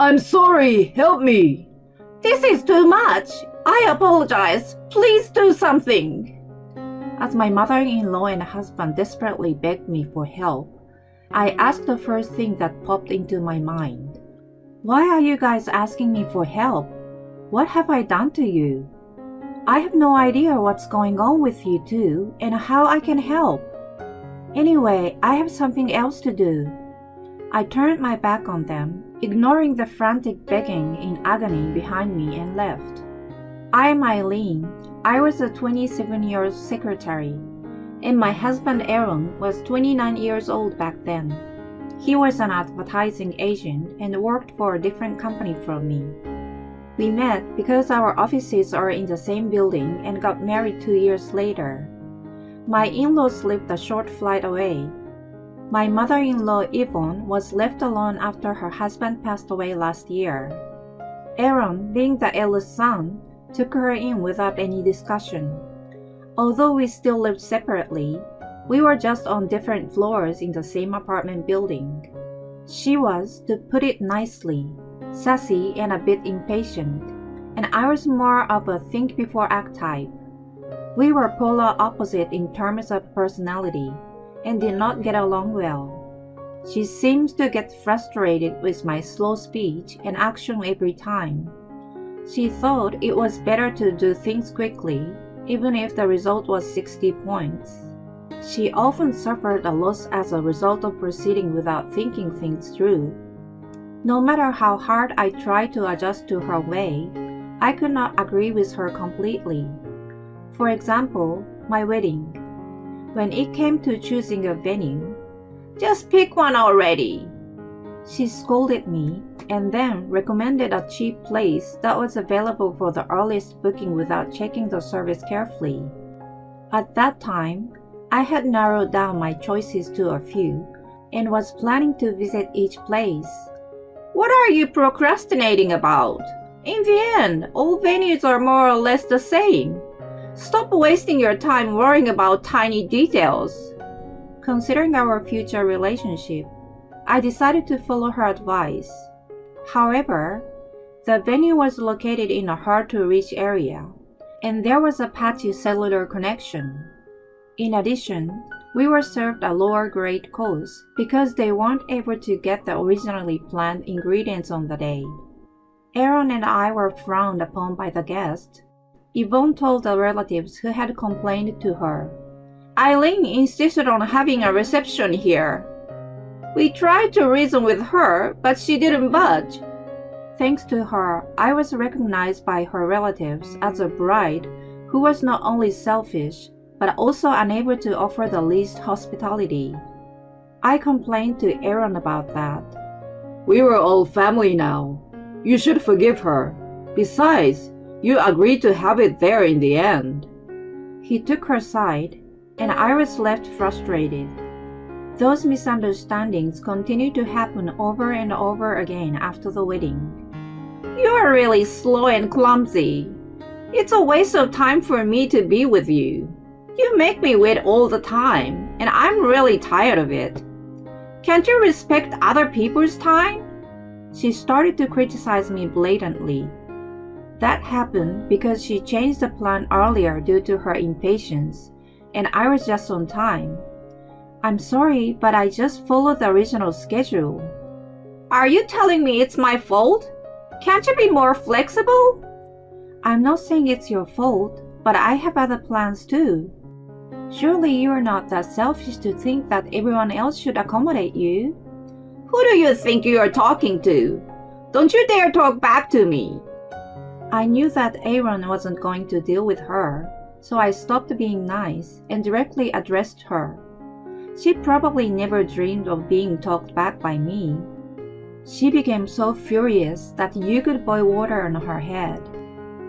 I'm sorry, help me. This is too much. I apologize. Please do something. As my mother-in-law and husband desperately begged me for help, I asked the first thing that popped into my mind. Why are you guys asking me for help? What have I done to you? I have no idea what's going on with you two and how I can help. Anyway, I have something else to do. I turned my back on them, ignoring the frantic begging in agony behind me, and left. I am Eileen. I was a 27-year-old secretary, and my husband Aaron was 29 years old back then. He was an advertising agent and worked for a different company from me. We met because our offices are in the same building and got married 2 years later. My in-laws lived a short flight away. My mother-in-law Yvonne was left alone after her husband passed away last year. Aaron, being the eldest son, took her in without any discussion. Although we still lived separately, we were just on different floors in the same apartment building. She was, to put it nicely, sassy and a bit impatient, and I was more of a think before act type. We were polar opposite in terms of personality and did not get along well. She seems to get frustrated with my slow speech and action every time. She thought it was better to do things quickly, even if the result was 60 points. She often suffered a loss as a result of proceeding without thinking things through. No matter how hard I tried to adjust to her way, I could not agree with her completely. For example, my wedding. When it came to choosing a venue, "Just pick one already," she scolded me and then recommended a cheap place that was available for the earliest booking without checking the service carefully. At that time, I had narrowed down my choices to a few and was planning to visit each place. "What are you procrastinating about? In the end, all venues are more or less the same. Stop wasting your time worrying about tiny details." Considering our future relationship, I decided to follow her advice. However, the venue was located in a hard-to-reach area, and there was a patchy cellular connection. In addition, we were served a lower-grade course because they weren't able to get the originally planned ingredients on the day. Aaron and I were frowned upon by the guests. Yvonne told the relatives who had complained to her. "Eileen insisted on having a reception here. We tried to reason with her, but she didn't budge." Thanks to her, I was recognized by her relatives as a bride who was not only selfish, but also unable to offer the least hospitality. I complained to Aaron about that. "We were all family now. You should forgive her. Besides, you agreed to have it there in the end." He took her side, and I was left frustrated. Those misunderstandings continued to happen over and over again after the wedding. "You are really slow and clumsy. It's a waste of time for me to be with you. You make me wait all the time, and I'm really tired of it. Can't you respect other people's time?" She started to criticize me blatantly. That happened because she changed the plan earlier due to her impatience, and I was just on time. "I'm sorry, but I just followed the original schedule." "Are you telling me it's my fault? Can't you be more flexible?" "I'm not saying it's your fault, but I have other plans too. Surely you are not that selfish to think that everyone else should accommodate you." "Who do you think you are talking to? Don't you dare talk back to me." I knew that Aaron wasn't going to deal with her, so I stopped being nice and directly addressed her. She probably never dreamed of being talked back by me. She became so furious that you could boil water on her head.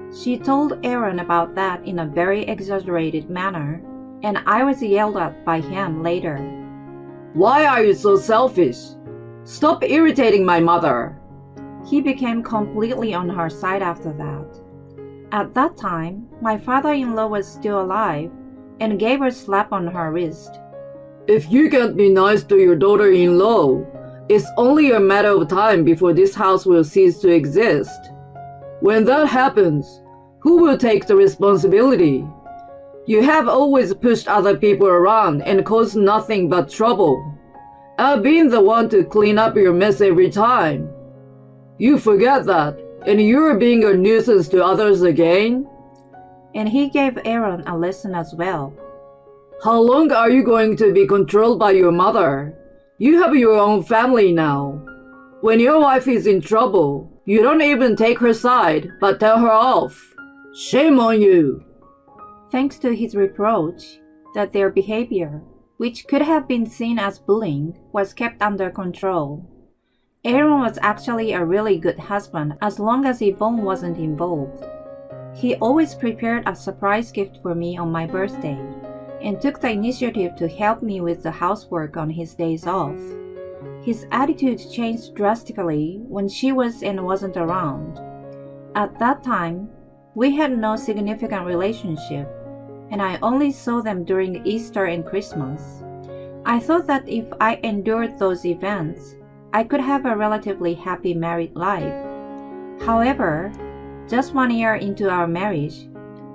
She told Aaron about that in a very exaggerated manner, and I was yelled at by him later. "Why are you so selfish? Stop irritating my mother." He became completely on her side after that. At that time, my father-in-law was still alive and gave a slap on her wrist. "If you can't be nice to your daughter-in-law, It's only a matter of time before this house will cease to exist. When that happens, who will take the responsibility? You have always pushed other people around and caused nothing but trouble. I've been the one to clean up your mess every time. You forget that, and you're being a nuisance to others again? And he gave Aaron a lesson as well. How long are you going to be controlled by your mother? You have your own family now. When your wife is in trouble, you don't even take her side, but tell her off. Shame on you. Thanks to his reproach that their behavior, which could have been seen as bullying, was kept under control. Aaron was actually a really good husband as long as Yvonne wasn't involved. He always prepared a surprise gift for me on my birthday and took the initiative to help me with the housework on his days off. His attitude changed drastically when she was and wasn't around. At that time, we had no significant relationship, and I only saw them during Easter and Christmas. I thought that if I endured those events, I could have a relatively happy married life. However, just 1 year into our marriage,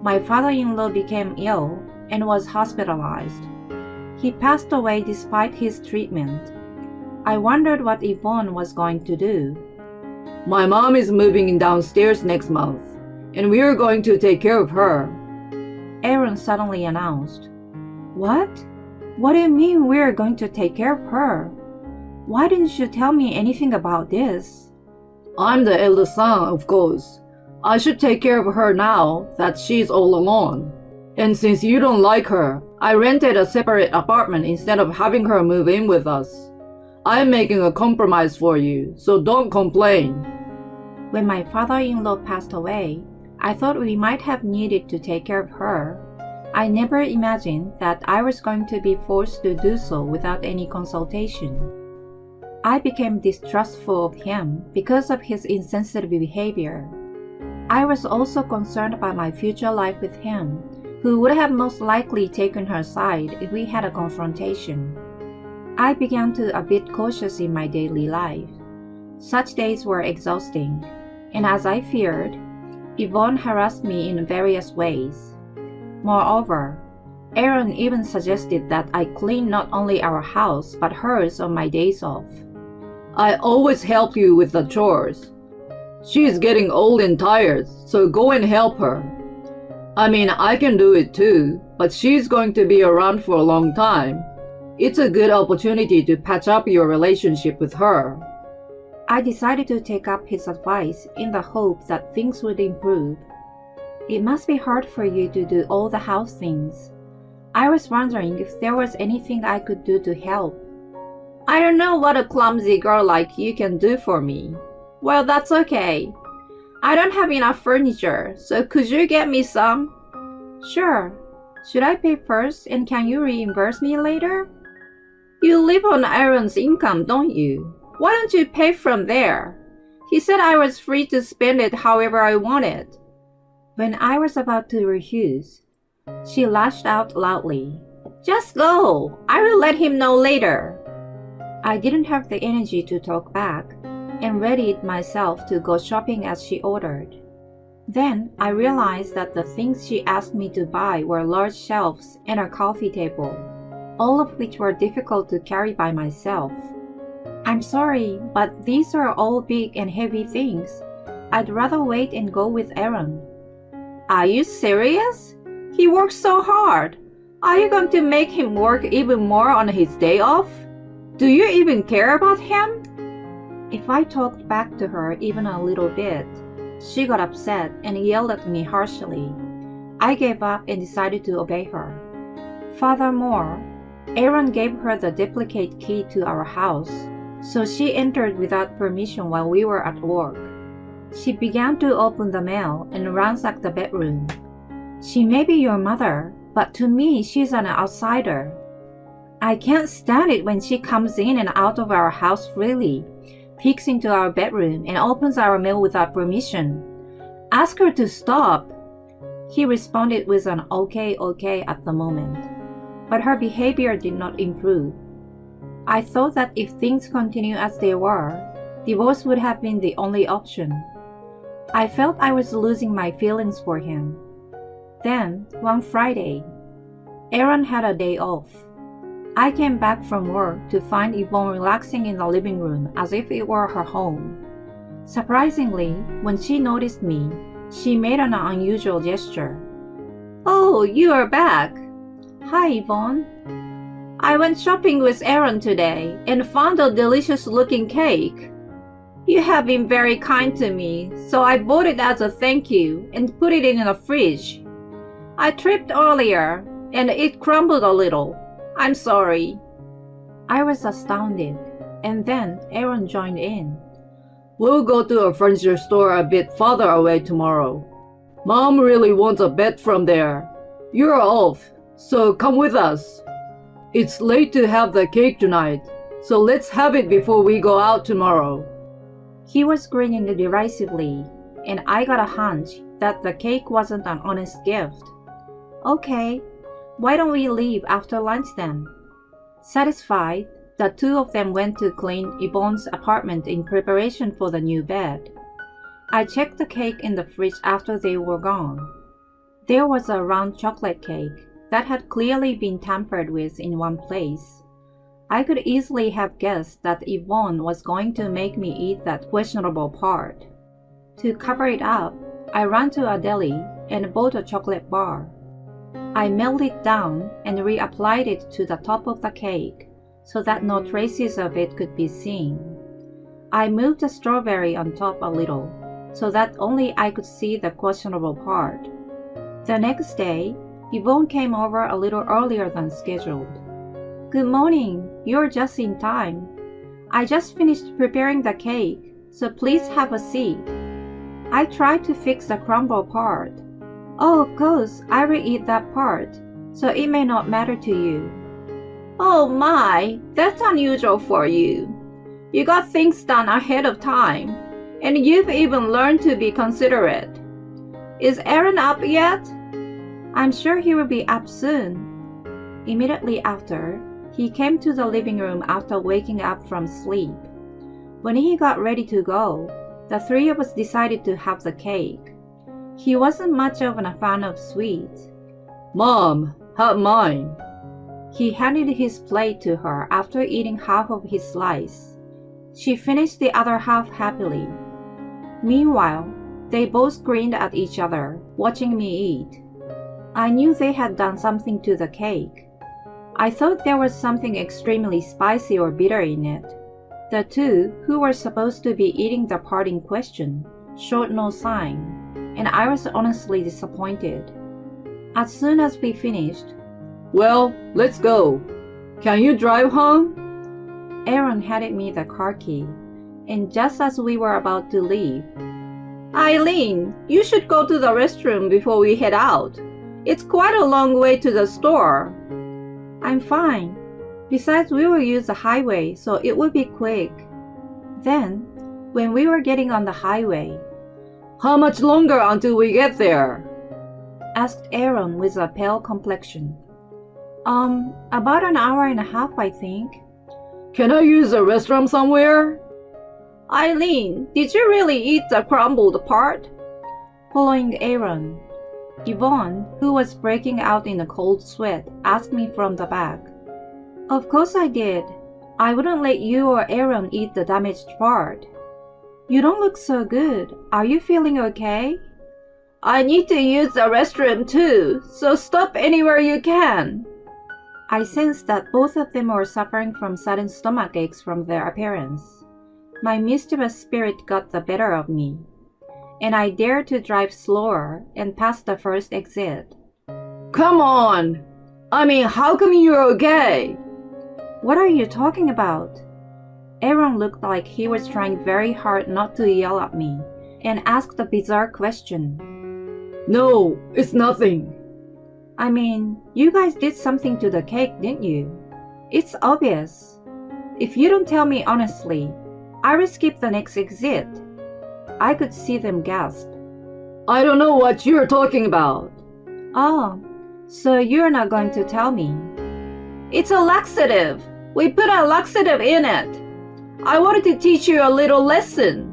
my father-in-law became ill and was hospitalized. He passed away despite his treatment. I wondered what Yvonne was going to do. My mom is moving downstairs next month, and we are going to take care of her. Aaron suddenly announced. What? What do you mean we're going to take care of her? Why didn't you tell me anything about this? I'm the eldest son, of course. I should take care of her now that she's all alone. And since you don't like her, I rented a separate apartment instead of having her move in with us. I'm making a compromise for you, so don't complain. When my father-in-law passed away, I thought we might have needed to take care of her. I never imagined that I was going to be forced to do so without any consultation. I became distrustful of him because of his insensitive behavior. I was also concerned about my future life with him, who would have most likely taken her side if we had a confrontation. I began to a bit cautious in my daily life. Such days were exhausting, and as I feared, Yvonne harassed me in various ways. Moreover, Aaron even suggested that I clean not only our house but hers on my days off. I always help you with the chores. She's getting old and tired, so go and help her. I mean, I can do it too, but she's going to be around for a long time. It's a good opportunity to patch up your relationship with her. I decided to take up his advice in the hope that things would improve. It must be hard for you to do all the house things. I was wondering if there was anything I could do to help. I don't know what a clumsy girl like you can do for me. Well, that's okay. I don't have enough furniture, so could you get me some? Sure. Should I pay first and can you reimburse me later? You live on Aaron's income, don't you? Why don't you pay from there? He said I was free to spend it however I wanted. When I was about to refuse, she lashed out loudly. Just go! I will let him know later. I didn't have the energy to talk back and readied myself to go shopping as she ordered. Then I realized that the things she asked me to buy were large shelves and a coffee table, all of which were difficult to carry by myself. I'm sorry, but these are all big and heavy things. I'd rather wait and go with Aaron. Are you serious? He works so hard. Are you going to make him work even more on his day off? Do you even care about him? If I talked back to her even a little bit, she got upset and yelled at me harshly. I gave up and decided to obey her. Furthermore, Aaron gave her the duplicate key to our house, so she entered without permission while we were at work. She began to open the mail and ransack the bedroom. She may be your mother, but to me she's an outsider. I can't stand it when she comes in and out of our house freely, peeks into our bedroom, and opens our mail without permission. Ask her to stop. He responded with an okay at the moment, but her behavior did not improve. I thought that if things continue as they were, divorce would have been the only option. I felt I was losing my feelings for him. Then, one Friday, Aaron had a day off. I came back from work to find Yvonne relaxing in the living room as if it were her home. Surprisingly, when she noticed me, she made an unusual gesture. "Oh, you are back. Hi, Yvonne. I went shopping with Aaron today and found a delicious-looking cake. You have been very kind to me, so I bought it as a thank you and put it in the fridge. I tripped earlier, and it crumbled a little. I'm sorry." I was astounded, and then Aaron joined in. We'll go to a furniture store a bit farther away tomorrow. Mom really wants a bed from there. You're off, so come with us. It's late to have the cake tonight, so let's have it before we go out tomorrow. He was grinning derisively, and I got a hunch that the cake wasn't an honest gift. "Okay, why don't we leave after lunch then?" Satisfied, the two of them went to clean Yvonne's apartment in preparation for the new bed. I checked the cake in the fridge after they were gone. There was a round chocolate cake that had clearly been tampered with in one place. I could easily have guessed that Yvonne was going to make me eat that questionable part. To cover it up, I ran to a deli and bought a chocolate bar. I melted it down and reapplied it to the top of the cake so that no traces of it could be seen. I moved the strawberry on top a little so that only I could see the questionable part. The next day, Yvonne came over a little earlier than scheduled. "Good morning, you're just in time. I just finished preparing the cake, so please have a seat." I tried to fix the crumble part. "Oh, of course, I will eat that part, so it may not matter to you." "Oh my, that's unusual for you. You got things done ahead of time, and you've even learned to be considerate. Is Aaron up yet?" "I'm sure he will be up soon." Immediately after, he came to the living room after waking up from sleep. When he got ready to go, the three of us decided to have the cake. He wasn't much of a fan of sweets. Mom, have mine. He handed his plate to her after eating half of his slice. She finished the other half happily. Meanwhile, they both grinned at each other, watching me eat. I knew they had done something to the cake. I thought there was something extremely spicy or bitter in it. The two, who were supposed to be eating the part in question, showed no sign, and I was honestly disappointed. As soon as we finished, "Well, let's go. Can you drive home?" Aaron handed me the car key, and just as we were about to leave, "Eileen, you should go to the restroom before we head out. It's quite a long way to the store." "I'm fine. Besides, we will use the highway, so it will be quick." Then, when we were getting on the highway, "How much longer until we get there?" asked Aaron with a pale complexion. About an hour and a half, I think." "Can I use the restroom somewhere?" "Eileen, did you really eat the crumbled part?" Following Aaron, Yvonne, who was breaking out in a cold sweat, asked me from the back. "Of course I did. I wouldn't let you or Aaron eat the damaged part." "You don't look so good. Are you feeling okay?" "I need to use the restroom too, so stop anywhere you can." I sensed that both of them were suffering from sudden stomach aches from their appearance. My mischievous spirit got the better of me, and I dared to drive slower and past the first exit. "Come on! I mean, how come you're okay?" "What are you talking about?" Aaron looked like he was trying very hard not to yell at me, and asked a bizarre question. "No, it's nothing." "I mean, you guys did something to the cake, didn't you? It's obvious. If you don't tell me honestly, I will skip the next exit." I could see them gasp. "I don't know what you're talking about." "Oh, so you're not going to tell me?" "It's a laxative. We put a laxative in it. I wanted to teach you a little lesson.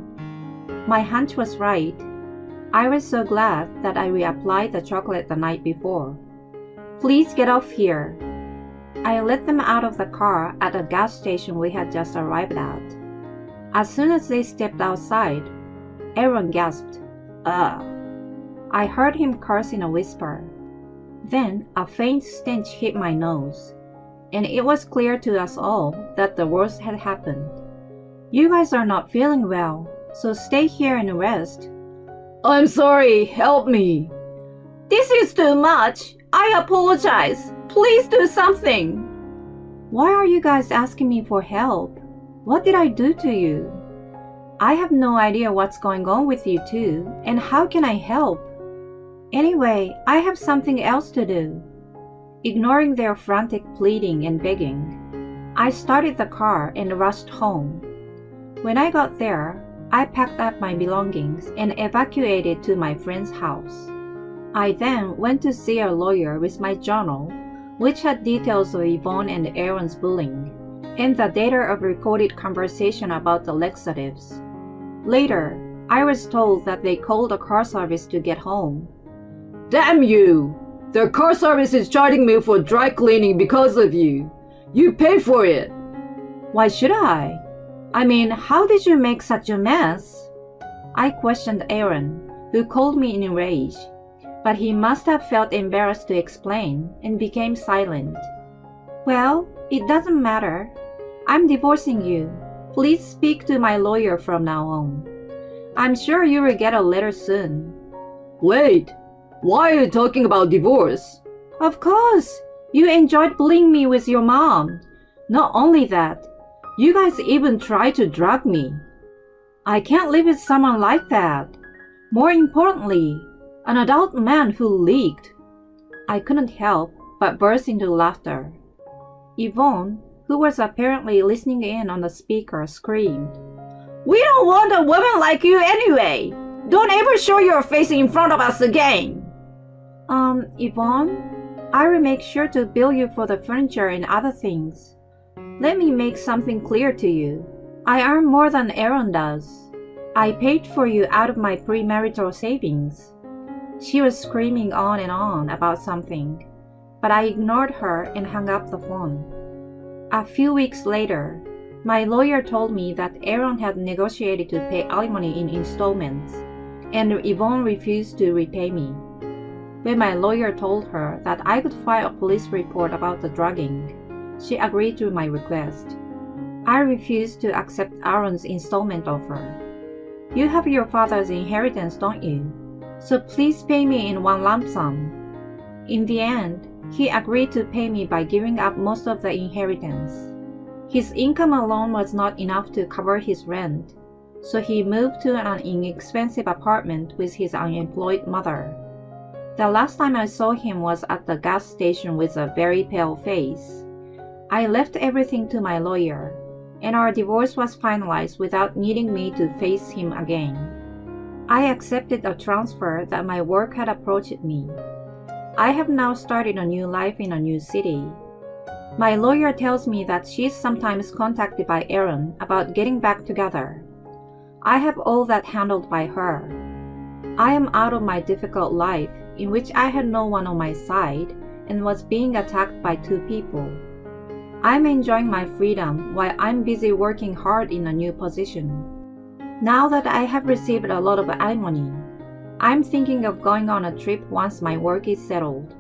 My hunch was right. I was so glad that I reapplied the chocolate the night before. Please get off here. I let them out of the car at a gas station we had just arrived at. As soon as they stepped outside, Aaron gasped, "Ugh." I heard him curse in a whisper. Then a faint stench hit my nose, and it was clear to us all that the worst had happened. You guys are not feeling well, so stay here and rest. I'm sorry, help me. This is too much. I apologize. Please do something. Why are you guys asking me for help? What did I do to you? I have no idea what's going on with you two, and how can I help? Anyway, I have something else to do. Ignoring their frantic pleading and begging, I started the car and rushed home. When I got there, I packed up my belongings and evacuated to my friend's house. I then went to see a lawyer with my journal, which had details of Yvonne and Aaron's bullying, and the data of recorded conversation about the laxatives. Later, I was told that they called the car service to get home. Damn you! The car service is charging me for dry cleaning because of you. You pay for it. Why should I? I mean, how did you make such a mess? I questioned Aaron, who called me in a rage, but he must have felt embarrassed to explain and became silent. Well, it doesn't matter. I'm divorcing you. Please speak to my lawyer from now on. I'm sure you will get a letter soon. Wait, why are you talking about divorce? Of course, you enjoyed bullying me with your mom. Not only that, you guys even tried to drug me. I can't live with someone like that. More importantly, an adult man who leaked. I couldn't help but burst into laughter. Yvonne, who was apparently listening in on the speaker, screamed, "We don't want a woman like you anyway! Don't ever show your face in front of us again!" Yvonne, I will make sure to bill you for the furniture and other things. Let me make something clear to you. I earn more than Aaron does. I paid for you out of my premarital savings. She was screaming on and on about something, but I ignored her and hung up the phone. A few weeks later, my lawyer told me that Aaron had negotiated to pay alimony in installments, and Yvonne refused to repay me. When my lawyer told her that I could file a police report about the drugging, she agreed to my request. I refused to accept Aaron's installment offer. You have your father's inheritance, don't you? So please pay me in one lump sum. In the end, he agreed to pay me by giving up most of the inheritance. His income alone was not enough to cover his rent, so he moved to an inexpensive apartment with his unemployed mother. The last time I saw him was at the gas station with a very pale face. I left everything to my lawyer, and our divorce was finalized without needing me to face him again. I accepted a transfer that my work had approached me. I have now started a new life in a new city. My lawyer tells me that she is sometimes contacted by Aaron about getting back together. I have all that handled by her. I am out of my difficult life in which I had no one on my side and was being attacked by two people. I'm enjoying my freedom while I'm busy working hard in a new position. Now that I have received a lot of alimony, I'm thinking of going on a trip once my work is settled.